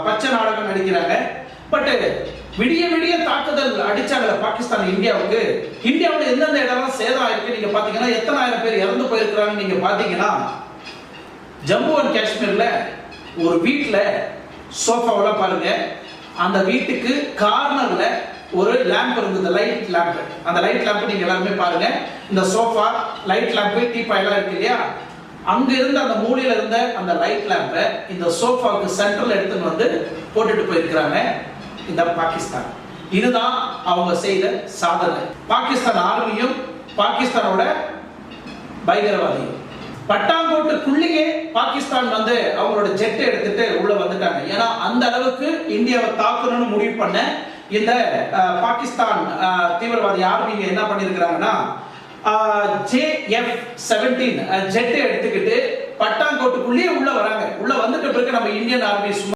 பச்சை நாடகம் நடிக்கிறாங்க. பட் விடிய விடிய தாக்குதல் அடிச்சாங்கல பாகிஸ்தான் இந்தியாவுக்கு. இந்தியாவுல எந்தெந்த இடம்லாம் சேதம் ஆயிருக்கு நீங்க பாத்தீங்கன்னா, எத்தனை ஆயிரம் பேர் இறந்து போயிருக்கிறாங்க நீங்க பாத்தீங்கன்னா, ஜம்மு அண்ட் காஷ்மீர்ல ஒரு வீட்டுல சோஃபாவில பாருங்க, அந்த வீட்டுக்கு கார்னர்ல ஒரு லேம்ப் இருந்தது, லைட் லேம்ப். அந்த லைட் லேம்ப் நீங்க எல்லாருமே பாருங்க, இந்த சோஃபா லைட் லேம்ப் டீப்பா எல்லாம் இருக்கு இல்லையா, அங்க இருந்த அந்த மூலையில இருந்த அந்த லைட் லேம்பை இந்த சோஃபாவுக்கு சென்டர்ல எடுத்துன்னு வந்து போட்டுட்டு போயிருக்கிறாங்க இந்த பாகிஸ்தான். இதுதான் அவங்க செய்த சாதனை. பாகிஸ்தான் ஆர்மியும் பாகிஸ்தானோட பயங்கரவாதியும் பட்டாங்கோட்டுக்குள்ளேயே பாகிஸ்தான் வந்து அவங்களோட ஜெட் எடுத்துட்டு உள்ள வந்துட்டாங்க. ஏன்னா அந்த அளவுக்கு இந்தியாவை தாக்கணும்னு முடிவு பண்ண இந்த பாகிஸ்தான் தீவிரவாதி ஆர்மிங்க என்ன பண்ணிருக்கிறாங்கன்னா, JF-17 ஜெட் எடுத்துக்கிட்டு பட்டாங்கோட்டுக்குள்ளேயே உள்ள வராங்க. உள்ள வந்துட்டு பிறகு நம்ம இந்தியன் ஆர்மி